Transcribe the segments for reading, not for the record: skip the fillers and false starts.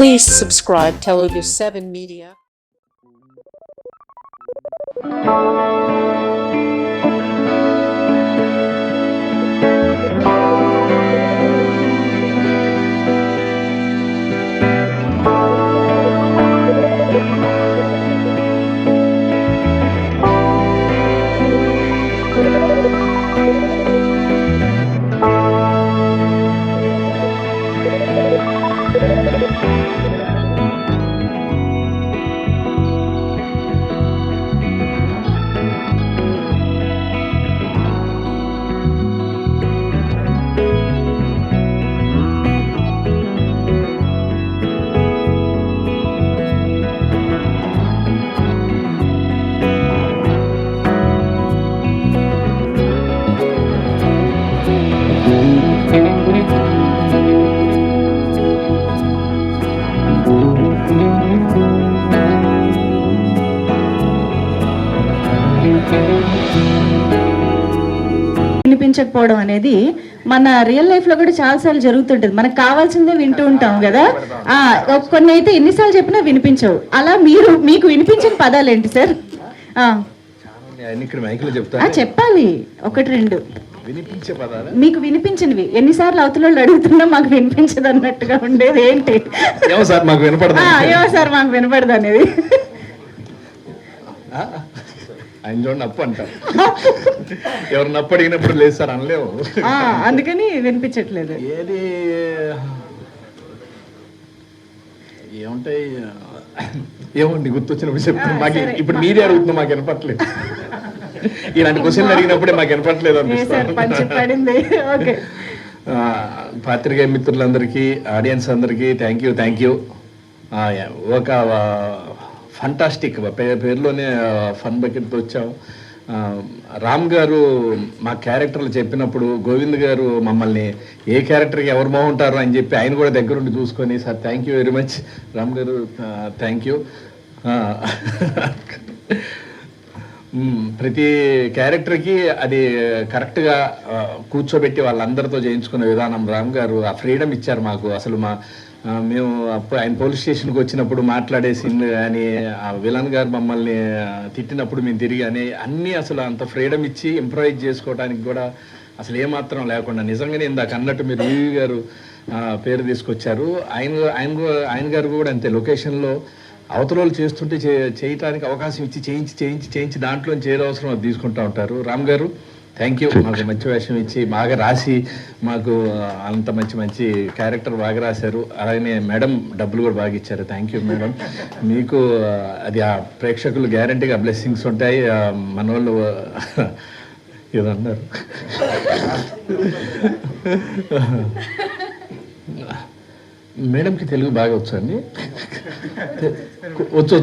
Please subscribe Telugu 7 Media. వినిపించకపోవడం అనేది మన real life లో కూడా చాలా సార్లు జరుగుతుంటది. మనకు కావాల్సిందే వింటూ ఉంటాం కదా. కొన్ని అయితే ఎన్నిసార్లు చెప్పినా వినిపించవు. అలా మీకు వినిపించిన పదాలు ఏంటి సార్? చెప్పాలి, ఒకటి రెండు మీకు వినిపించినవి. ఎన్నిసార్లు అవతల వాళ్ళు అడుగుతున్నా మాకు వినిపించదు అన్నట్టుగా ఉండేది ఏంటి? ఏమో సార్ మాకు వినపడదు అనేది. ఆయన చూడండి అప్పు అంటారు. ఎవరు నప్పు అడిగినప్పుడు లేదు సార్ అనలేవు, అందుకని వినిపించట్లేదు. ఏది ఏముంటాయి ఏమండి గుర్తొచ్చినప్పుడు చెప్తాను. మాకు ఇప్పుడు మీరే అడుగుతున్నా మాకు వినపట్లేదు. ఇలాంటి క్వశ్చన్లు అడిగినప్పుడే మాకు వినపట్లేదు అనిపిస్తుంది. పాత్రికేయ మిత్రులందరికీ, ఆడియన్స్ అందరికీ థ్యాంక్ యూ. ఒక ఫంటాస్టిక్ పేరులోనే ఫన్ బకెట్తో వచ్చాము. రామ్ గారు మా క్యారెక్టర్లు చెప్పినప్పుడు గోవింద్ గారు మమ్మల్ని ఏ క్యారెక్టర్కి ఎవరు బాగుంటారు అని చెప్పి ఆయన కూడా దగ్గరుండి చూసుకొని, sir thank you very much Ram గారు, థ్యాంక్ యూ. ప్రతి క్యారెక్టర్కి అది కరెక్ట్గా కూర్చోబెట్టి వాళ్ళందరితో చేయించుకునే విధానం రామ్ గారు ఆ ఫ్రీడమ్ ఇచ్చారు మాకు. అసలు మేము అప్పుడు ఆయన పోలీస్ స్టేషన్కి వచ్చినప్పుడు మాట్లాడే సీన్లు కానీ, ఆ విలన్ గారు మమ్మల్ని తిట్టినప్పుడు మేము తిరిగి అన్నీ అసలు అంత ఫ్రీడమ్ ఇచ్చి ఇంప్రవైజ్ చేసుకోవడానికి కూడా అసలు ఏమాత్రం లేకుండా, నిజంగానే ఇందాక అన్నట్టు మీరు ఈవి గారు పేరు తీసుకొచ్చారు. ఆయన గారు కూడా అంతే, లొకేషన్లో అవతలోళ్ళు చేస్తుంటే చేయటానికి అవకాశం ఇచ్చి చేయించి దాంట్లో చేరవసరం అది తీసుకుంటూ ఉంటారు. రామ్ గారు థ్యాంక్ యూ, మాకు మంచి వేషం ఇచ్చి బాగా రాసి మాకు అంత మంచి క్యారెక్టర్ బాగా రాశారు. అలాగే మేడం డబ్బులు కూడా బాగా ఇచ్చారు. Thank you madam. మీకు అది ఆ ప్రేక్షకులు గ్యారంటీగా బ్లెస్సింగ్స్ ఉంటాయి. మన వాళ్ళు ఏదన్నారు మేడంకి తెలుగు బాగా వచ్చండి. వచ్చు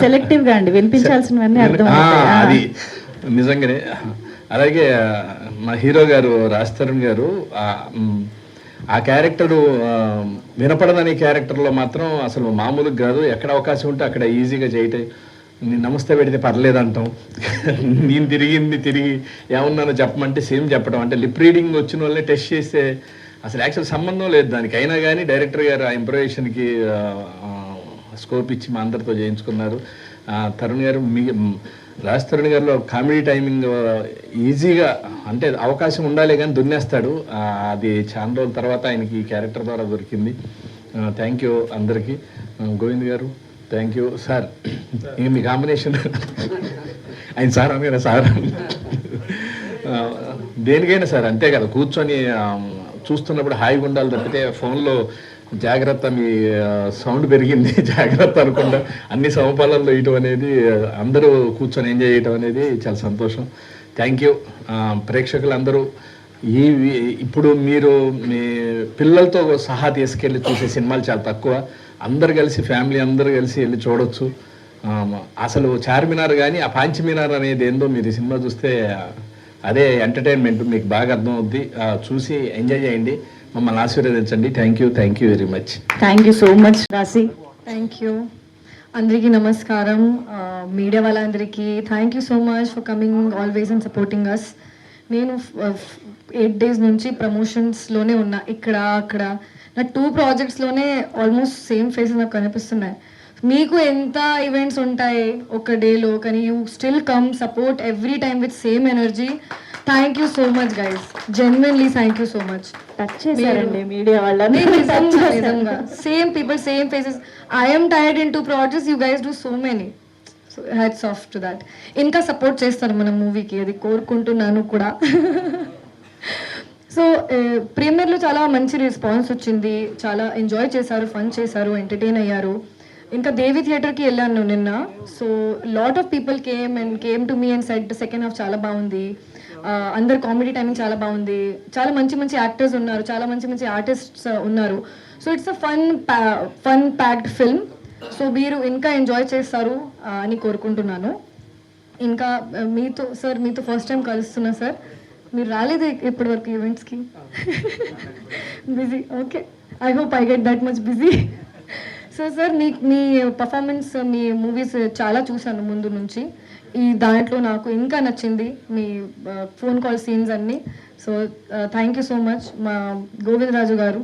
సెలెక్టివ్ గా అండి, వినిపించాల్సినవన్నీ అది నిజంగానే. అలాగే మా హీరో గారు రాజ్ తరుణ్ గారు ఆ క్యారెక్టరు వినపడదనే క్యారెక్టర్లో మాత్రం అసలు మామూలుగా కాదు. ఎక్కడ అవకాశం ఉంటే అక్కడ ఈజీగా చేయటం. నేను నమస్తే పెడితే పర్లేదు అంటాం, నేను తిరిగి ఏమన్నానో చెప్పమంటే సేమ్ చెప్పడం. అంటే లిప్ రీడింగ్ వచ్చిన వాళ్ళని టెస్ట్ చేస్తే అసలు యాక్చువల్ సంబంధం లేదు దానికి. అయినా కానీ డైరెక్టర్ గారు ఆ ఇంప్రవేషన్కి స్కోప్ ఇచ్చి మా అందరితో చేయించుకున్నారు. తరుణ్ గారు రాజ్ తరుణ్ గారిలో కామెడీ టైమింగ్ ఈజీగా, అంటే అవకాశం ఉండాలి కానీ దున్నేస్తాడు. అది చాలా రోజుల తర్వాత ఆయనకి ఈ క్యారెక్టర్ ద్వారా దొరికింది. థ్యాంక్ యూ అందరికీ. గోవింద్ గారు థ్యాంక్ యూ. సార్ ఇంక మీ కాంబినేషన్ ఆయన సార్ అనగా సార్ దేనికైనా సార్ అంతే కదా, కూర్చొని చూస్తున్నప్పుడు హాయిగా ఉండాలి తప్పితే ఫోన్లో జాగ్రత్త, మీ సౌండ్ పెరిగింది జాగ్రత్త అనుకుంటా అన్ని సమపాలనలో వేయటం అనేది, అందరూ కూర్చొని ఎంజాయ్ చేయటం అనేది చాలా సంతోషం. Thank you. ప్రేక్షకులందరూ ఇప్పుడు మీరు మీ పిల్లలతో సహా తీసుకెళ్ళి చూసే సినిమాలు చాలా తక్కువ. అందరు కలిసి ఫ్యామిలీ అందరూ కలిసి వెళ్ళి చూడొచ్చు. అసలు చార్మినార్ కానీ ఆ పాంచమినార్ అనేది ఏందో మీరు సినిమా చూస్తే అదే ఎంటర్టైన్మెంట్, మీకు బాగా అర్థమవుద్ది. చూసి ఎంజాయ్ చేయండి, మమ్మల్ని ఆశీర్వదించండి. Thank you very much. Thank you so much Rashi. Thank you అందరికీ నమస్కారం. మీడియా వాళ్ళందరికీ thank you so much for coming always and supporting us. నేను 8 days నుంచి ప్రమోషన్స్లోనే ఉన్నా, ఇక్కడ అక్కడ నా 2 ప్రాజెక్ట్స్లోనే ఆల్మోస్ట్ సేమ్ ఫేసెస్ నాకు కనిపిస్తున్నాయి. మీకు ఎంత ఈవెంట్స్ ఉంటాయి ఒక డేలో, కానీ you still come support every time with same energy. Thank you so much guys, genuinely thank you so much. Touch చేశారండి మీడియా వాళ్ళని. నిజంగా same people, same faces. I'm tired in 2 projects, you guys do so many. So hats off to that. ఇంకా support చేస్తారు మన మూవీకి, అది కోరుకుంటున్నాను కూడా. సో ప్రీమియర్లో చాలా మంచి రెస్పాన్స్ వచ్చింది, చాలా ఎంజాయ్ చేశారు, ఫన్ చేశారు, ఎంటర్టైన్ అయ్యారు. ఇంకా దేవి థియేటర్కి వెళ్ళాను నిన్న. So lot of people came to me and said second half చాలా బాగుంది, అందరు కామెడీ టైమింగ్ చాలా బాగుంది, చాలా మంచి మంచి యాక్టర్స్ ఉన్నారు, చాలా మంచి మంచి ఆర్టిస్ట్స్ ఉన్నారు. So it's a fun packed film. So మీరు ఇంకా ఎంజాయ్ చేస్తారు అని కోరుకుంటున్నాను. ఇంకా మీతో ఫస్ట్ టైం కలుస్తున్నా సార్. మీరు రాలేదు ఇప్పటి వరకు ఈవెంట్స్కి. Busy, okay, I hope I get that much busy. So sir మీ పర్ఫార్మెన్స్, మీ మూవీస్ చాలా చూశాను ముందు నుంచి. ఈ దాంట్లో నాకు ఇంకా నచ్చింది మీ ఫోన్ కాల్ సీన్స్ అన్నీ. So thank you so much. మా Govindaraju garu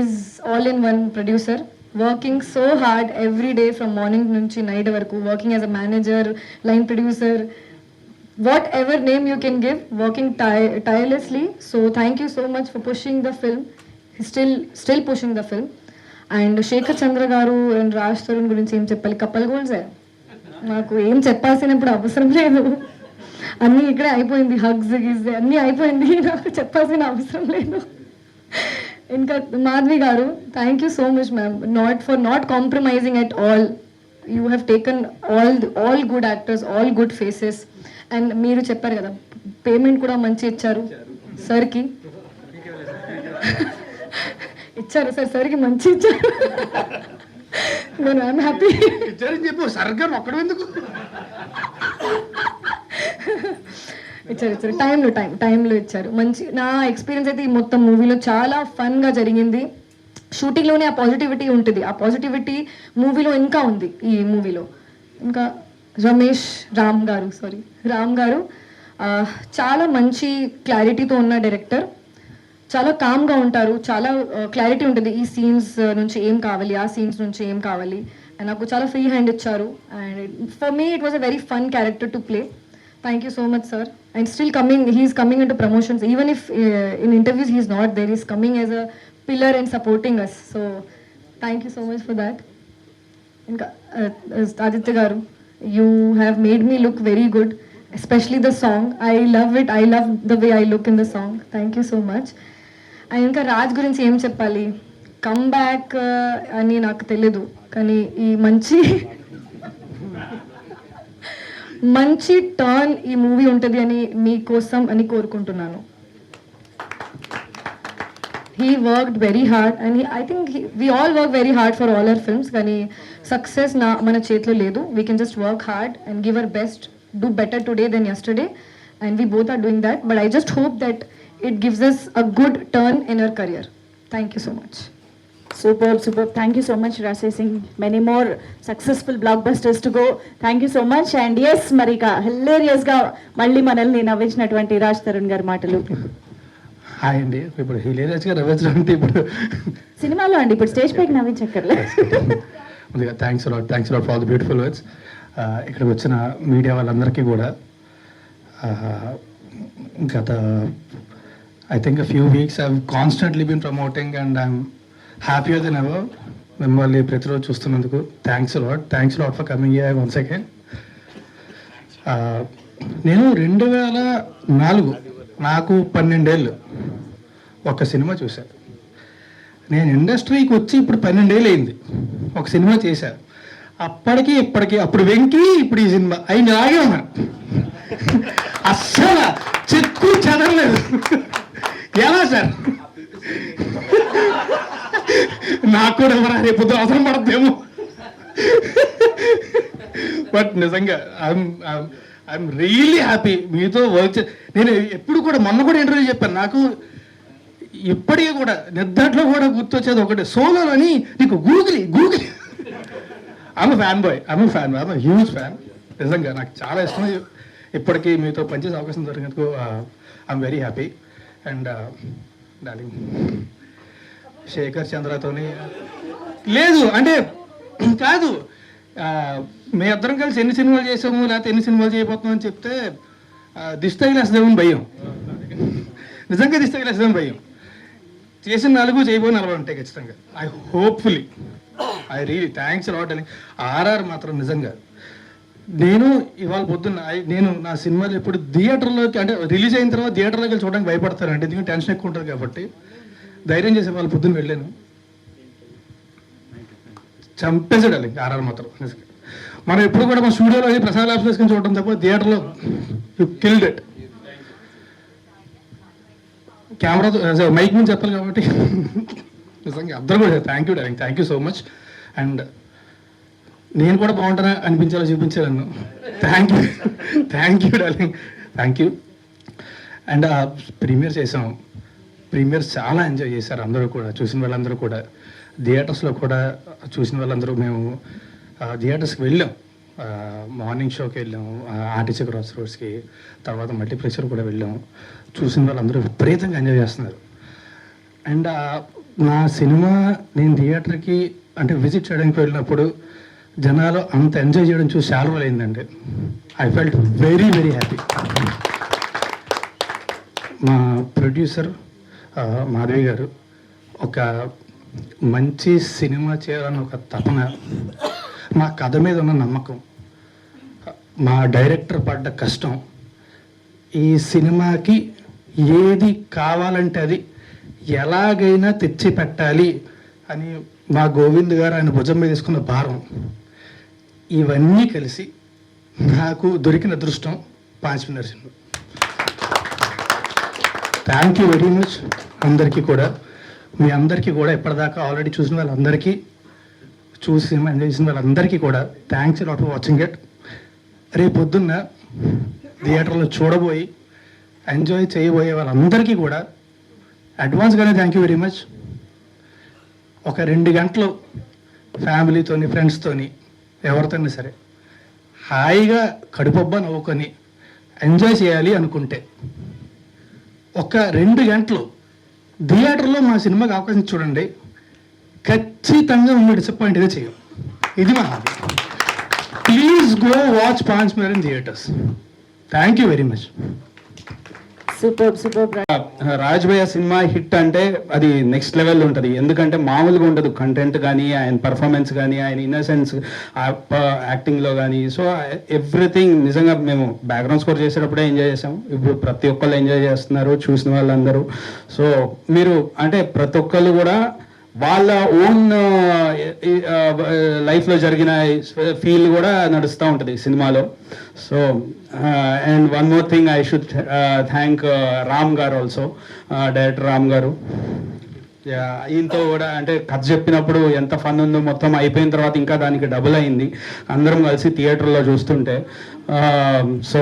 is all in one producer, working so hard every day from morning నుంచి నైట్ వరకు, working as a manager, line producer, whatever name you can give, working tirelessly. So thank you so much for pushing the film. He's still pushing the film. And Shekhar Chandra garu and Raj Tarun gurinchi em cheppali, couple goals e నాకు ఏం చెప్పాల్సినప్పుడు అవసరం లేదు, అన్నీ ఇక్కడే అయిపోయింది, hugs గిజ్ అన్నీ అయిపోయింది, నాకు చెప్పాల్సిన అవసరం లేదు. ఇంకా మాధవి గారు, thank you so much ma'am, not compromising at all. You have taken all good actors, all good faces. And మీరు చెప్పారు కదా, పేమెంట్ కూడా మంచి ఇచ్చారు సార్కి. ఇచ్చారు సార్, సార్కి మంచి ఇచ్చారు. నేను ఐఎమ్ హ్యాపీ. చెప్పు సరిగ్గా ఒక్కడు ఎందుకు ఇచ్చారు టైంలో ఇచ్చారు. మంచి, నా ఎక్స్పీరియన్స్ అయితే ఈ మొత్తం మూవీలో చాలా ఫన్గా జరిగింది. షూటింగ్లోనే ఆ పాజిటివిటీ ఉంటుంది, ఆ పాజిటివిటీ మూవీలో ఇంకా ఉంది. ఈ మూవీలో ఇంకా రామ్ గారు చాలా మంచి క్లారిటీతో ఉన్న డైరెక్టర్. చాలా కామ్గా ఉంటారు, చాలా క్లారిటీ ఉంటుంది, ఈ సీన్స్ నుంచి ఏం కావాలి, ఆ సీన్స్ నుంచి ఏం కావాలి. అండ్ నాకు చాలా ఫ్రీ హ్యాండ్ ఇచ్చారు. And for me it was a very fun character to play. Thank you so much sir. And still he's coming in to promotions, even if in interviews he's not there, is coming as a pillar and supporting us. So thank you so much for that. ఇంకా ఆదిత్య గారు, you have made me look very good, especially the song. I love it. I love the way I look in the song. Thank you so much. And ఇంకా రాజ్ గురించి ఏం చెప్పాలి, come back అని నాకు తెలీదు, కానీ ఈ మంచి టర్న్ ఈ మూవీ ఉంటుంది అని మీకోసం అని కోరుకుంటున్నాను. He worked very hard and I think we all work very hard for all our films. కానీ success మన చేతిలో లేదు. We can just work hard and give our best, do better today than yesterday, and we both are doing that. But I just hope that it gives us a good turn in our career. Thank you so much. Super. Thank you so much, Rajesh Singh. Many more successful blockbusters to go. Thank you so much. And yes, Marika, hilarious గా మళ్ళీ మనల్ని నవ్వించినటువంటి రాజ్ తరుణ్ గారి మాటలు. Hi అండి. ఇప్పుడు హిలేరియస్గా నవ్వించడం అంటే ఇప్పుడు సినిమాలో అండి, ఇప్పుడు స్టేజ్ పైకి నవ్వించక్కర్లే. ముందుగా thanks lot for all the beautiful words. ఇక్కడికి వచ్చిన మీడియా వాళ్ళందరికీ కూడా గత I think few weeks I constantly been promoting and I'm happier than ever. మిమ్మల్ని ప్రతిరోజు చూస్తున్నందుకు thanks lot for coming here once again. నేను 2004 నాకు 12 ఏళ్ళు ఒక సినిమా చూశాను. నేను ఇండస్ట్రీకి వచ్చి ఇప్పుడు 12 ఏళ్ళు అయింది, ఒక సినిమా చేశాను. అప్పటికి ఇప్పటికి, అప్పుడు వెంకీ, ఇప్పుడు ఈ సినిమా అయింది, అలాగే ఉన్నా. అస్సలు చెక్కు చదవలేదు. ఎలా సార్, నాకు కూడా ఎవరా రేపు అవసరం పడద్దేమో. బట్ నిజంగా ఐఎమ్ రియల్లీ హ్యాపీ మీతో వర్క్. నేను ఎప్పుడు కూడా, మొన్న కూడా ఇంటర్వ్యూ చెప్పాను, నాకు ఇప్పటికీ కూడా నిద్దట్లో కూడా గుర్తొచ్చేది ఒకటి, సోలో అని నీకు గూగులీ. I'm huge fan. నిజంగా నాకు చాలా ఇష్టం. ఇప్పటికీ మీతో పనిచేసే అవకాశం దొరికినందుకు I'm very happy. And darling Sekhar చంద్రతోని లేదు అంటే కాదు మీ ఇద్దరం కలిసి ఎన్ని సినిమాలు చేసాము లేకపోతే ఎన్ని సినిమాలు చేయబోతున్నాం అని చెప్తే దిష్టి తగిలేస్తుందేమని భయం, నిజంగా దిష్టి తగిలేస్తుందేమని భయం. చేసిన 4 చేయబోయి 40 ఉంటాయి ఖచ్చితంగా. I hopefully I really thanks lot అని. ఆర్ఆర్ మాత్రం నిజంగా నేను ఇవాళ పొద్దున్న నేను నా సినిమాలు ఎప్పుడు థియేటర్లోకి అంటే రిలీజ్ అయిన తర్వాత థియేటర్లోకి వెళ్ళి చూడడానికి భయపడతానండి, ఎందుకంటే టెన్షన్ ఎక్కువ ఉంటుంది కాబట్టి. ధైర్యం చేసే వాళ్ళు పొద్దున్న వెళ్ళాను, చంపేసాడు అది ఆర్ఆర్ మాత్రం. మనం ఎప్పుడు కూడా మన స్టూడియోలో ప్రసాద్ ల్యాబ్స్ వేసుకొని చూడటం తప్ప థియేటర్లో you killed it. Camera mic మీద చెప్పాలి కాబట్టి నిజంగా అందరూ కూడా thank you darling, thank you so much. And నేను కూడా బాగుంటానా అనిపించేలా చూపించాను నన్ను. Thank you darling, thank you. And premiere చేసాం, ప్రీమియర్ చాలా ఎంజాయ్ చేశారు అందరూ కూడా, చూసిన వాళ్ళందరూ కూడా. థియేటర్స్లో కూడా చూసిన వాళ్ళందరూ మేము థియేటర్స్కి వెళ్ళాం, మార్నింగ్ షోకి వెళ్ళాము, ఆర్టీసీ క్రాస్ రోడ్స్కి, తర్వాత మల్టీప్లెక్సర్ కూడా వెళ్ళాము. చూసిన వాళ్ళందరూ విపరీతంగా ఎంజాయ్ చేస్తున్నారు. అండ్ నా సినిమా నేను థియేటర్కి అంటే విజిట్ చేయడానికి వెళ్ళినప్పుడు జనాలు అంత ఎంజాయ్ చేయడం చూసి చాలా రోజులు అయిందండి. I felt very very happy. మా ప్రొడ్యూసర్ మాధవి గారు ఒక మంచి సినిమా చేయాలని ఒక తపన, మా కథ మీద ఉన్న నమ్మకం, మా డైరెక్టర్ పడ్డ కష్టం, ఈ సినిమాకి ఏది కావాలంటే అది ఎలాగైనా తెచ్చి పెట్టాలి అని మా గోవింద్ గారు ఆయన భుజం మీద తీసుకున్న భారం, ఇవన్నీ కలిసి నాకు దొరికిన అదృష్టం 5 minutes cinema. Thank you very much అందరికీ కూడా. మీ అందరికీ కూడా ఇప్పటిదాకా ఆల్రెడీ చూసిన వాళ్ళందరికీ, చూసి ఎంజాయ్ చేసిన వాళ్ళందరికీ కూడా thanks lot for watching it. రేపు పొద్దున్న థియేటర్లో చూడబోయి ఎంజాయ్ చేయబోయే వాళ్ళందరికీ కూడా అడ్వాన్స్గానే థ్యాంక్ యూ వెరీ మచ్. ఒక 2 గంటలు ఫ్యామిలీతోని ఫ్రెండ్స్తోని ఎవరితోనే సరే హాయిగా కడుపబ్బా నవ్వుకొని ఎంజాయ్ చేయాలి అనుకుంటే ఒక 2 గంటలు థియేటర్లో మా సినిమాకి అవకాశం చూడండి, ఖచ్చితంగా ఉన్న డిసప్పాయింట్గా చేయం. ఇది మా hobby. Please go watch 5 minutes in theatres. Thank you very much. Super super. Raj భయ్య సినిమా హిట్ అంటే అది నెక్స్ట్ లెవెల్ ఉంటుంది, ఎందుకంటే మామూలుగా ఉండదు. కంటెంట్ కానీ, ఆయన పర్ఫార్మెన్స్ కానీ, ఆయన ఇన్నసెన్స్ యాక్టింగ్లో కానీ, సో ఎవ్రీథింగ్ నిజంగా మేము బ్యాక్గ్రౌండ్ స్కోర్ చేసేటప్పుడే ఎంజాయ్ చేసాము. ఇప్పుడు ప్రతి ఒక్కళ్ళు ఎంజాయ్ చేస్తున్నారు, చూసిన వాళ్ళందరూ. సో మీరు అంటే ప్రతి ఒక్కళ్ళు కూడా వాళ్ళ ఓన్ లైఫ్లో జరిగిన ఫీల్ కూడా నడుస్తూ ఉంటుంది సినిమాలో. So and one more thing, I should thank Ram గారు ఆల్సో, డైరెక్టర్ రామ్ గారు. ఈయనతో కూడా అంటే కథ చెప్పినప్పుడు ఎంత ఫన్ ఉందో, మొత్తం అయిపోయిన తర్వాత ఇంకా దానికి డబుల్ అయింది అందరం కలిసి థియేటర్లో చూస్తుంటే. So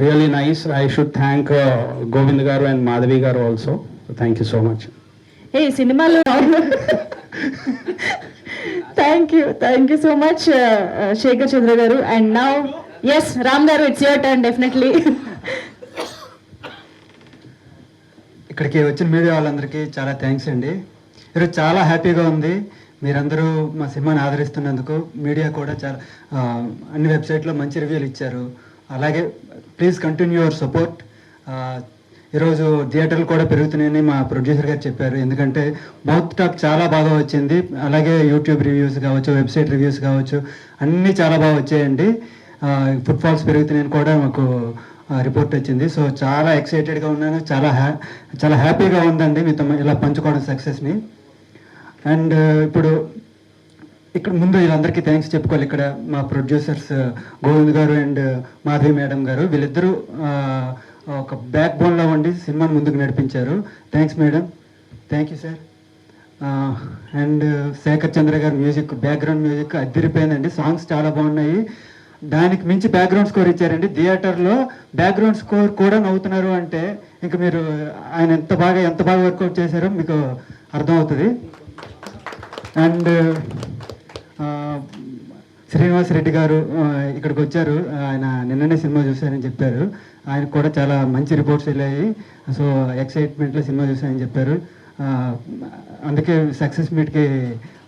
really nice. I should thank Govind garu and Madhavi garu also. Thank you so much. ఏ సినిమాలో thank you so much Sekhar Chandra garu. And now yes Ram గారు, ఇట్స్ యువర్ టర్న్ డెఫినెట్లీ. ఇక్కడికి వచ్చిన మీడియా వాళ్ళందరికీ చాలా థ్యాంక్స్ అండి. ఈరోజు చాలా హ్యాపీగా ఉంది, మీరందరూ మా సినిమాని ఆదరిస్తున్నందుకు. మీడియా కూడా చాలా అన్ని వెబ్సైట్లో మంచి రివ్యూలు ఇచ్చారు. అలాగే ప్లీజ్ కంటిన్యూ యువర్ సపోర్ట్. ఈరోజు థియేటర్లు కూడా పెరుగుతున్నాయని మా ప్రొడ్యూసర్ గారు చెప్పారు, ఎందుకంటే మౌత్ టాక్ చాలా బాగా వచ్చింది. అలాగే యూట్యూబ్ రివ్యూస్ కావచ్చు, వెబ్సైట్ రివ్యూస్ కావచ్చు, అన్నీ చాలా బాగా వచ్చాయండి. ఫుట్ఫాల్స్ పెరుగుతున్నాయని కూడా మాకు రిపోర్ట్ వచ్చింది. సో చాలా ఎక్సైటెడ్గా ఉన్నాను, చాలా హ్యాపీగా ఉందండి మీతో ఇలా పంచుకోవడం సక్సెస్ని. అండ్ ఇప్పుడు ఇక్కడ ముందు వీళ్ళందరికీ థ్యాంక్స్ చెప్పుకోవాలి. ఇక్కడ మా producers Govind garu and Madhavi madam గారు, వీళ్ళిద్దరూ ఒక బ్యాక్ బోన్లో ఉండి సినిమాని ముందుకు నడిపించారు. Thanks madam, thank you sir. And Shekhar Chandra గారు మ్యూజిక్, బ్యాక్గ్రౌండ్ మ్యూజిక్ అదిరిపోయిందండి. సాంగ్స్ చాలా బాగున్నాయి. దానికి మించి బ్యాక్గ్రౌండ్ స్కోర్ ఇచ్చారండి. థియేటర్లో బ్యాక్గ్రౌండ్ స్కోర్ కూడా నవ్వుతున్నారు అంటే ఇంకా మీరు ఆయన ఎంత బాగా వర్కౌట్ చేశారో మీకు అర్థమవుతుంది. అండ్ శ్రీనివాస్ రెడ్డి గారు ఇక్కడికి వచ్చారు, ఆయన నిన్ననే సినిమా చూశారని చెప్పారు. ఆయనకు కూడా చాలా మంచి రిపోర్ట్స్ వెళ్ళాయి. సో ఎక్సైట్మెంట్లో సినిమా చూశారని చెప్పారు. అందుకే సక్సెస్ మీట్కి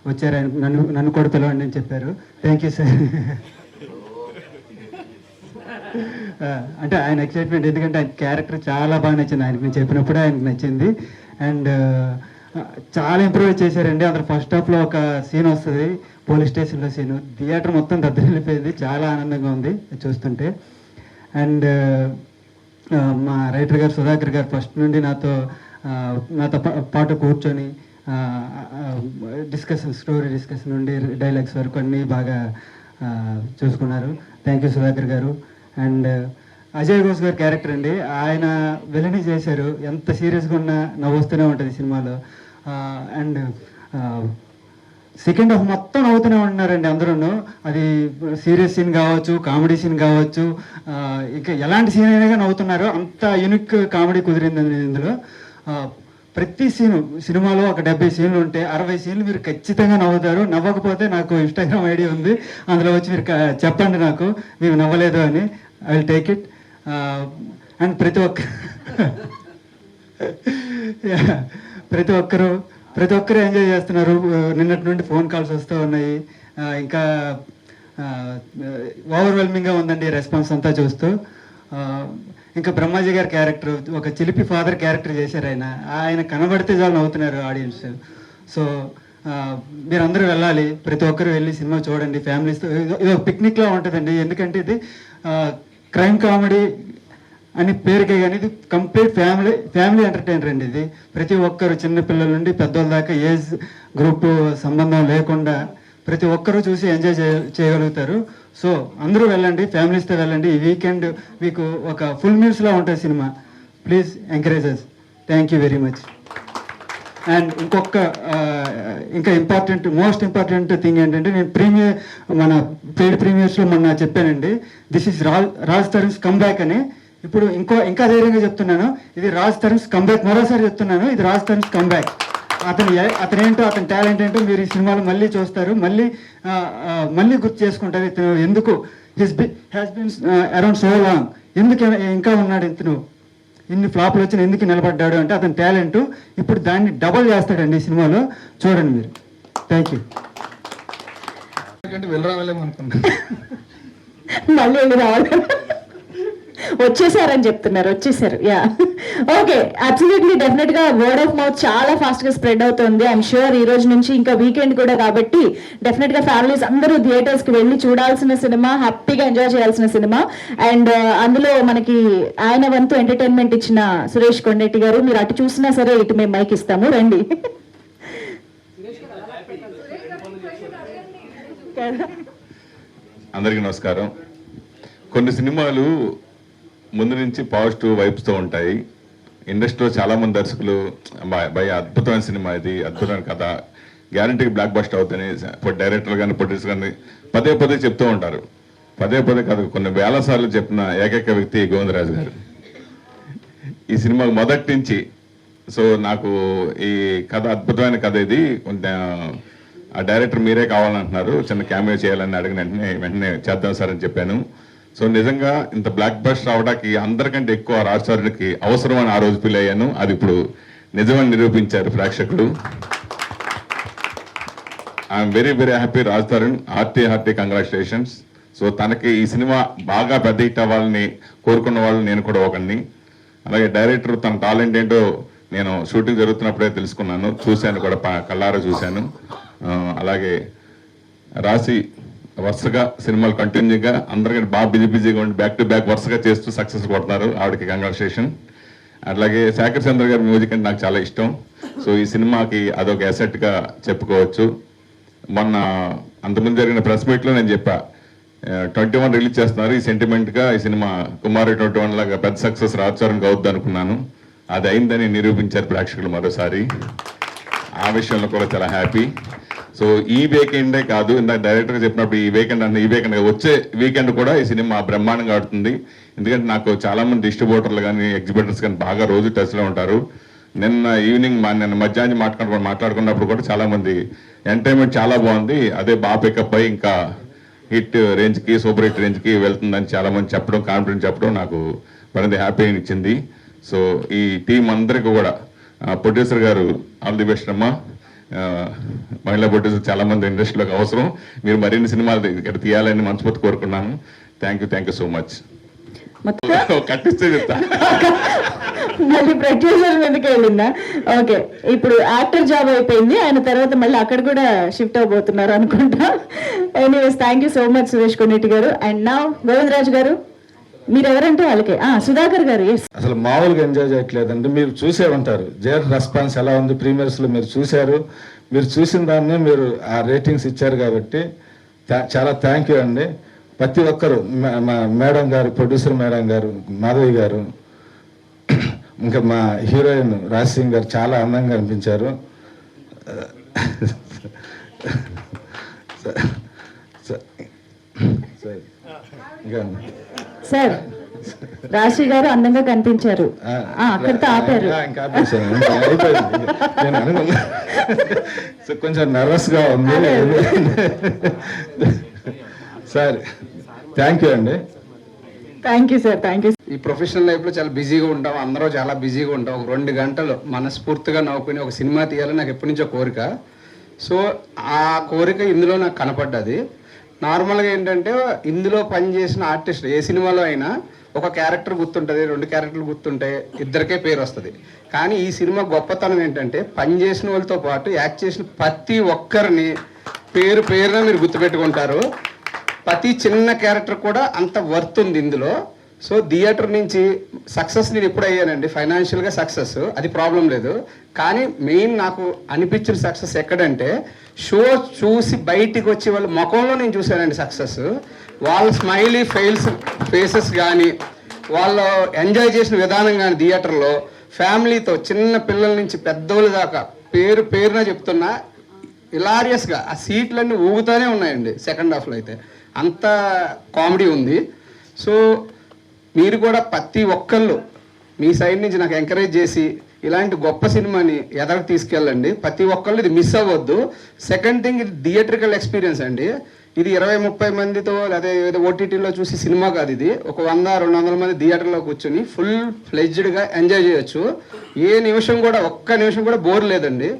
వచ్చారు ఆయన, నన్ను కూడా పిలవండి అని చెప్పారు. Thank you sir. అంటే ఆయన ఎక్సైట్మెంట్, ఎందుకంటే ఆయన క్యారెక్టర్ చాలా బాగా నచ్చింది ఆయనకు, నేను చెప్పినప్పుడే ఆయనకు నచ్చింది. అండ్ చాలా ఇంప్రూవ్ చేశారండి. అందులో ఫస్ట్ హాఫ్లో ఒక సీన్ వస్తుంది, పోలీస్ స్టేషన్లో సీను, థియేటర్ మొత్తం దద్దరిల్లిపోయింది. చాలా ఆనందంగా ఉంది చూస్తుంటే. అండ్ మా రైటర్ గారు సుధాకర్ గారు ఫస్ట్ నుండి నాతో పాటు కూర్చొని స్టోరీ డిస్కషన్ నుండి డైలాగ్స్ వరకు అన్నీ బాగా చూసుకున్నారు. థ్యాంక్ యూ సుధాకర్ గారు. అండ్ అజయ్ ఘోష్ గారి క్యారెక్టర్ అండి, ఆయన విలని చేశారు. ఎంత సీరియస్గా ఉన్నా నవ్వుస్తూనే ఉంటుంది సినిమాలో. అండ్ సెకండ్ హాఫ్ మొత్తం నవ్వుతూనే ఉంటున్నారండి అందరూ. అది సీరియస్ సీన్ కావచ్చు, కామెడీ సీన్ కావచ్చు, ఇంకా ఎలాంటి సీన్ అయినా నవ్వుతున్నారు. అంత యూనిక్ కామెడీ కుదిరిందండి ఇందులో. ప్రతి సినిమాలో ఒక 70 సీన్లు ఉంటే 60 సీన్లు మీరు ఖచ్చితంగా నవ్వుతారు. నవ్వకపోతే నాకు ఇన్స్టాగ్రామ్ ఐడి ఉంది, అందులో వచ్చి మీరు చెప్పండి నాకు మేము నవ్వలేదు అని. I will take it. And ప్రతి ఒక్కరు ఎంజాయ్ చేస్తున్నారు. నిన్నటి నుండి ఫోన్ కాల్స్ వస్తూ ఉన్నాయి. ఇంకా ఓవర్వెల్మింగ్గా ఉందండి రెస్పాన్స్ అంతా చూస్తూ. ఇంకా బ్రహ్మాజీ గారి క్యారెక్టర్, ఒక చిలిపి ఫాదర్ క్యారెక్టర్ చేశారు ఆయన కనబడితే చాలు నవ్వుతున్నారు ఆడియన్స్. సో మీరందరూ వెళ్ళాలి, ప్రతి ఒక్కరు వెళ్ళి సినిమా చూడండి ఫ్యామిలీస్తో. ఇది ఒక పిక్నిక్లా ఉంటుందండి, ఎందుకంటే ఇది క్రైమ్ కామెడీ అని పేరుకే కానీ ఇది కంప్లీట్ ఫ్యామిలీ ఎంటర్టైనర్ అండి. ఇది ప్రతి ఒక్కరు, చిన్నపిల్లల నుండి పెద్దోళ్ళ దాకా ఏజ్ గ్రూప్ సంబంధం లేకుండా ప్రతి ఒక్కరూ చూసి ఎంజాయ్ చేయగలుగుతారు. సో అందరూ వెళ్ళండి, ఫ్యామిలీస్తో వెళ్ళండి. ఈ వీకెండ్ మీకు ఒక ఫుల్ మీల్స్లా ఉంటుంది cinema. Please encourages. Thank you very much. And ఇంకా మోస్ట్ ఇంపార్టెంట్ థింగ్ ఏంటంటే, నేను మన పెయిడ్ ప్రీమియర్స్లో మొన్న చెప్పానండి, this is Raj Tarun's comeback అని. ఇప్పుడు ఇంకా ధైర్యంగా చెప్తున్నాను, ఇది రాజ్ తరుణ్స్ కమ్బ్యాక్. మరోసారి చెప్తున్నాను, ఇది రాజ్ తరుణ్స్ కమ్బ్యాక్. అతనేంటో, అతని టాలెంట్ ఏంటో మీరు ఈ సినిమాలో మళ్ళీ చూస్తారు, మళ్ళీ గుర్తు చేసుకుంటారు. ఇతను ఎందుకు has been around so long, ఎందుకు ఇంకా ఉన్నాడు ఇతను, ఇన్ని ఫ్లాప్లు వచ్చిన ఎందుకు నిలబడ్డాడు అంటే అతని టాలెంట్. ఇప్పుడు దాన్ని డబల్ చేస్తాడండి ఈ సినిమాలో, చూడండి మీరు. Thank you. వెళ్ళరాలేమో అనుకున్నా, మళ్ళీ వెళ్ళి రావాలి. వచ్చేసారని చెప్తున్నారు, వచ్చేసారు. యా, ఓకే, అబ్సల్యూట్లీ డెఫినెట్ గా వర్డ్ ఆఫ్ మౌత్ చాలా ఫాస్ట్ గా స్ప్రెడ్ అవుతుంది. ఐఎమ్ షూర్ ఈ రోజు నుంచి ఇంకా వీకెండ్ కూడా కాబట్టి డెఫినెట్ గా ఫ్యామిలీస్ అందరూ థియేటర్స్ కి వెళ్ళి చూడాల్సిన సినిమా, హ్యాపీగా ఎంజాయ్ చేయాల్సిన సినిమా. అండ్ అందులో మనకి ఆయన వంతు ఎంటర్టైన్మెంట్ ఇచ్చిన సురేష్ కొండెట్టి గారు, మీరు అటు చూసినా సరే ఇటు మేము మైక్ ఇస్తాము, రండి. అందరికీ నమస్కారం. కొన్ని సినిమాలు ముందు నుంచి పాజిటివ్ వైబ్స్తో ఉంటాయి. ఇండస్ట్రీలో చాలామంది దర్శకులు భయ అద్భుతమైన సినిమా, ఇది అద్భుతమైన కథ, గ్యారంటీకి బ్లాక్ బస్టర్ అవుతుంది డైరెక్టర్ కానీ ప్రొడ్యూసర్ కానీ పదే చెప్తూ ఉంటారు. పదే కాదు, కొన్ని వేల సార్లు చెప్పిన ఏకైక వ్యక్తి గోవిందరాజు గారు. ఈ సినిమా మొదటి నుంచి సో నాకు ఈ కథ అద్భుతమైన కథ, ఇది ఆ డైరెక్టర్ మీరే కావాలంటున్నారు, చిన్న క్యామియో చేయాలని అడిగిన వెంటనే చేద్దాం సార్ అని చెప్పాను. సో నిజంగా ఇంత బ్లాక్ బస్టర్ అవడానికి అందరికంటే ఎక్కువ రాజ్ తరుణ్కి అవసరం అని ఆ రోజు ఫీల్ అయ్యాను. అది ఇప్పుడు నిజమని నిరూపించారు ప్రేక్షకులు. I'm very happy. Raj Tarun hearty congratulations. So తనకి ఈ సినిమా బాగా పెద్ద హిట్ అవ్వాలని కోరుకున్న వాళ్ళు నేను కూడా ఒకరిని. అలాగే డైరెక్టర్ తన టాలెంట్ ఏంటో నేను షూటింగ్ జరుగుతున్నప్పుడే తెలుసుకున్నాను, చూశాను కూడా, కళ్ళారా చూశాను. అలాగే రాశి వరుసగా సినిమాలు కంటిన్యూగా అందరికంటే బాగా బిజీగా ఉండి బ్యాక్ టు బ్యాక్ వరుసగా చేస్తూ సక్సెస్ కొడుతున్నారు, ఆవిడకి కంగ్రాచులేషన్. అట్లాగే శేఖర్ చంద్ర గారి మ్యూజిక్ అంటే నాకు చాలా ఇష్టం. సో ఈ సినిమాకి అదొక అసెట్గా చెప్పుకోవచ్చు. మొన్న అంతకుముందు జరిగిన ప్రెస్ మీట్లో నేను చెప్పా, 21 రిలీజ్ చేస్తున్నారు, ఈ సెంటిమెంట్గా ఈ సినిమా కుమారి 21 లాగా పెద్ద సక్సెస్ రాజ్ తరుణ్కి అవుద్ది అనుకున్నాను. అది అయిందని నిరూపించారు ప్రేక్షకులు మరోసారి. ఆ విషయంలో కూడా చాలా హ్యాపీ. సో ఈ వీకెండే కాదు, ఇందాక డైరెక్టర్గా చెప్పినప్పుడు ఈ వీకెండ్ వచ్చే వీకెండ్ కూడా ఈ సినిమా బ్రహ్మాండంగా ఆడుతుంది. ఎందుకంటే నాకు చాలామంది డిస్ట్రిబ్యూటర్లు కానీ ఎగ్జిబిటర్స్ కానీ బాగా రోజు టచ్లో ఉంటారు. నిన్న ఈవినింగ్ నిన్న మధ్యాహ్నం మాట్లాడుకున్నప్పుడు కూడా చాలామంది ఎంటర్టైన్మెంట్ చాలా బాగుంది, అదే బాగా పికప్ అయ్యి ఇంకా హిట్ రేంజ్కి సూపర్ హిట్ రేంజ్కి వెళ్తుందని చాలామంది చెప్పడం, కాన్ఫిడెన్స్ చెప్పడం నాకు మరింత హ్యాపీ ఇచ్చింది. సో ఈ టీం అందరికీ కూడా ప్రొడ్యూసర్ గారు ఆల్ ది బెస్ట్ అమ్మా. మహిళా ప్రొడ్యూసర్ చాలా మంది ఇండస్ట్రీలోకి అవసరం. మీరు మరిన్ని సినిమాలు ఇక్కడ తీయాలని మనస్ఫూర్తి కోరుకున్నాను. Thank you so much. మొత్తం కట్టిస్తే చెప్తా. మళ్ళీ ప్రొడ్యూసర్ మీదకి వెళ్ళిందా? ఓకే, ఇప్పుడు యాక్టర్ జాబ్ అయిపోయింది, ఆయన తర్వాత మళ్ళీ అక్కడ కూడా షిఫ్ట్ అవబోతున్నారు అనుకుంటా. Anyways, thank you so much Suresh కొన్నిటి గారు. అండ్ నా గోవిందరాజు గారు, మీరు ఎవరంటే వాళ్ళకి సుధాకర్ గారు. ఎస్, అసలు మామూలుగా ఎంజాయ్ చేయట్లేదండి. మీరు చూసే ఉంటారు జేర్ రెస్పాన్స్ ఎలా ఉంది ప్రీమియర్స్లో, మీరు చూశారు. మీరు చూసిన దాన్ని మీరు ఆ రేటింగ్స్ ఇచ్చారు కాబట్టి చాలా థ్యాంక్ యూ అండి. ప్రతి ఒక్కరు, మా మేడం గారు, ప్రొడ్యూసర్ మేడం గారు, మాధవి గారు, ఇంకా మా హీరోయిన్ రాజ్ సింగ్ గారు చాలా అందంగా అనిపించారు. ఇంకా సార్, రాశి గారు అందంగా కనిపించారు, అక్కడితో ఆపారు. ఇంకా ఆపేసాను, ఇంకా అయిపోయింది. నేను అనుకున్నా కొంచెం నర్వస్గా ఉంది. సార్ థ్యాంక్ యూ అండి. Thank you sir, thank you. ఈ ప్రొఫెషనల్ లైఫ్లో చాలా బిజీగా ఉంటాం, అందరూ చాలా బిజీగా ఉంటాం. ఒక 2 గంటలు మనస్ఫూర్తిగా నవ్వుకుని ఒక సినిమా తీయాలని నాకు ఎప్పటి నుంచో కోరిక. సో ఆ కోరిక ఇందులో నాకు కనపడ్డది. నార్మల్గా ఏంటంటే ఇందులో పనిచేసిన ఆర్టిస్ట్ ఏ సినిమాలో అయినా ఒక క్యారెక్టర్ గుర్తుంటుంది, 2 క్యారెక్టర్లు గుర్తుంటాయి, ఇద్దరికే పేరు వస్తుంది. కానీ ఈ సినిమా గొప్పతనం ఏంటంటే పనిచేసిన వాళ్ళతో పాటు యాక్ట్ చేసిన ప్రతి ఒక్కరిని పేరున మీరు గుర్తుపెట్టుకుంటారు. ప్రతి చిన్న క్యారెక్టర్ కూడా అంత వర్త్ ఉంది ఇందులో. సో థియేటర్ నుంచి సక్సెస్ నేను ఎప్పుడు అయ్యానండి, ఫైనాన్షియల్గా సక్సెస్, అది ప్రాబ్లం లేదు. కానీ మెయిన్ నాకు అనిపించిన సక్సెస్ ఎక్కడంటే షో చూసి బయటికి వచ్చి వాళ్ళ ముఖంలో నేను చూశానండి సక్సెస్. వాళ్ళ స్మైలీ ఫేసెస్ కానీ, వాళ్ళు ఎంజాయ్ చేసిన విధానం కానీ థియేటర్లో ఫ్యామిలీతో చిన్న పిల్లల నుంచి పెద్దోళ్ళ దాకా పేరున చెప్తున్నా హిలారియస్గా ఆ సీట్లన్నీ ఊగుతూనే ఉన్నాయండి. సెకండ్ హాఫ్లో అయితే అంత కామెడీ ఉంది. సో మీరు కూడా ప్రతి ఒక్కళ్ళు మీ సైడ్ నుంచి నాకు ఎంకరేజ్ చేసి ఇలాంటి గొప్ప సినిమాని ఎదరికి తీసుకెళ్ళండి. ప్రతి ఒక్కళ్ళు ఇది మిస్ అవ్వద్దు. సెకండ్ థింగ్, ఇది థియేట్రికల్ ఎక్స్పీరియన్స్ అండి. ఇది 20-30 మందితో అదే ఓటీటీలో చూసి సినిమా కాదు. ఇది ఒక 100-200 మంది థియేటర్లో కూర్చొని ఫుల్ ఫ్లెడ్జ్డ్గా ఎంజాయ్ చేయొచ్చు. ఏ నిమిషం కూడా, ఒక్క నిమిషం కూడా బోర్ లేదండి.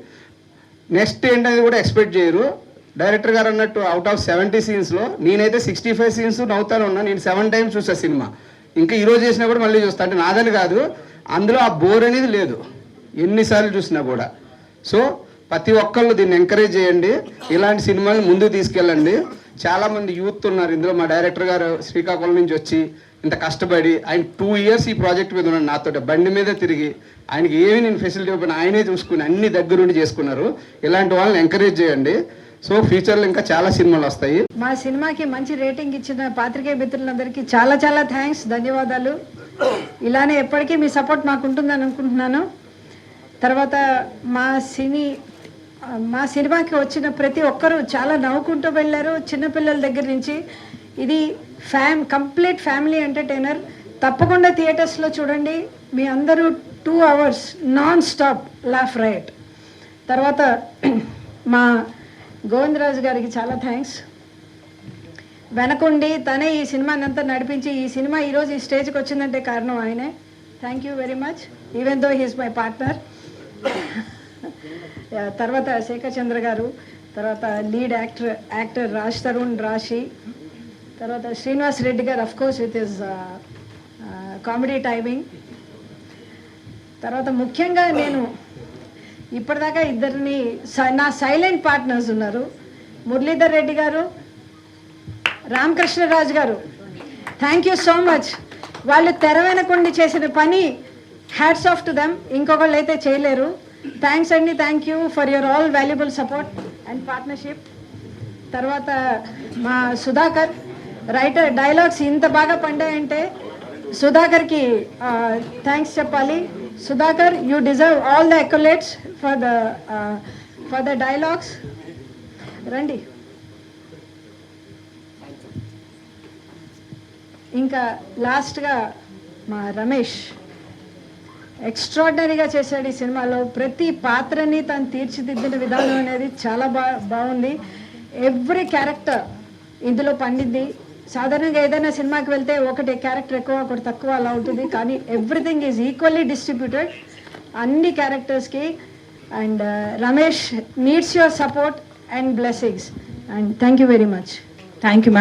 నెక్స్ట్ ఏంటనేది కూడా ఎక్స్పెక్ట్ చేయరు. డైరెక్టర్ గారు అన్నట్టు అవుట్ ఆఫ్ 70 సీన్స్లో నేనైతే 65 సీన్స్ నవ్వుతాను ఉన్నా. నేను 7 టైమ్స్ చూసా సినిమా. ఇంకా ఈరోజు చేసినా కూడా మళ్ళీ చూస్తా. అంటే నాదని కాదు, అందులో ఆ బోర్ అనేది లేదు ఎన్నిసార్లు చూసినా కూడా. సో ప్రతి ఒక్కళ్ళు దీన్ని ఎంకరేజ్ చేయండి, ఇలాంటి సినిమాలు ముందుకు తీసుకెళ్ళండి. చాలామంది యూత్ ఉన్నారు ఇందులో. మా డైరెక్టర్ గారు శ్రీకాకుళం నుంచి వచ్చి ఇంత కష్టపడి ఆయన 2 ఇయర్స్ ఈ ప్రాజెక్ట్ మీద ఉన్నాడు నాతో. బండి మీద తిరిగి ఆయనకి ఏమి నేను ఫెసిలిటీ ఇవ్వను, ఆయనే చూసుకుని అన్ని దగ్గరుండి చేసుకున్నారు. ఇలాంటి వాళ్ళని ఎంకరేజ్ చేయండి. సో ఫ్యూచర్లో ఇంకా చాలా సినిమాలు వస్తాయి. మా సినిమాకి మంచి రేటింగ్ ఇచ్చిన పాత్రికేయ మిత్రులందరికీ చాలా చాలా థ్యాంక్స్, ధన్యవాదాలు. ఇలానే ఎప్పటికీ మీ సపోర్ట్ మాకు ఉంటుందని అనుకుంటున్నాను. తర్వాత మా సినిమాకి వచ్చిన ప్రతి ఒక్కరూ చాలా నవ్వుకుంటూ వెళ్ళారు, చిన్నపిల్లల దగ్గర నుంచి. ఇది కంప్లీట్ ఫ్యామిలీ ఎంటర్టైనర్. తప్పకుండా థియేటర్స్లో చూడండి. మీ అందరూ 2 hours non stop laugh right. తర్వాత మా గోవిందరాజు గారికి చాలా థ్యాంక్స్. వెనకుండి తనే ఈ సినిమాని అంతా నడిపించి ఈ సినిమా ఈరోజు ఈ స్టేజ్కి వచ్చిందంటే కారణం ఆయనే. Thank you very much, even though he's my partner. తర్వాత శేఖర్ చంద్ర గారు, తర్వాత లీడ్ యాక్టర్ రాజ్ తరుణ్ రాశి, తర్వాత శ్రీనివాస్ రెడ్డి గారు of course with his comedy timing. తర్వాత ముఖ్యంగా నేను ఇప్పటిదాకా ఇద్దరిని నా సైలెంట్ పార్ట్నర్స్ ఉన్నారు, మురళీధర్ రెడ్డి గారు, రామకృష్ణరాజు గారు. Thank you so much. వాళ్ళు తెర వెనకుండి చేసిన పని హ్యాట్స్ ఆఫ్ టు దెమ్, ఇంకొకళ్ళు అయితే చేయలేరు. థ్యాంక్స్ అండి, thank you for your all valuable support and partnership. తర్వాత మా సుధాకర్ రైటర్, డైలాగ్స్ ఇంత బాగా పండాయంటే సుధాకర్కి థ్యాంక్స్ చెప్పాలి. Sudhakar, you deserve all the accolades for the dialogues. రండి. ఇంకా లాస్ట్గా మా రమేష్ ఎక్స్ట్రాడినరీగా చేశాడు ఈ సినిమాలో. ప్రతి పాత్రని తను తీర్చిదిద్దిన విధానం అనేది చాలా బాగుంది. ఎవ్రీ క్యారెక్టర్ ఇందులో పండింది. సాధారణంగా ఏదైనా సినిమాకి వెళ్తే ఒకటి క్యారెక్టర్ ఎక్కువ ఒకటి తక్కువ అలా ఉంటుంది, కానీ ఎవ్రీథింగ్ ఈజ్ ఈక్వల్లీ డిస్ట్రిబ్యూటెడ్. అన్ని క్యారెక్టర్స్కి. And Ramesh needs your support and blessings. And thank you very much. Thank you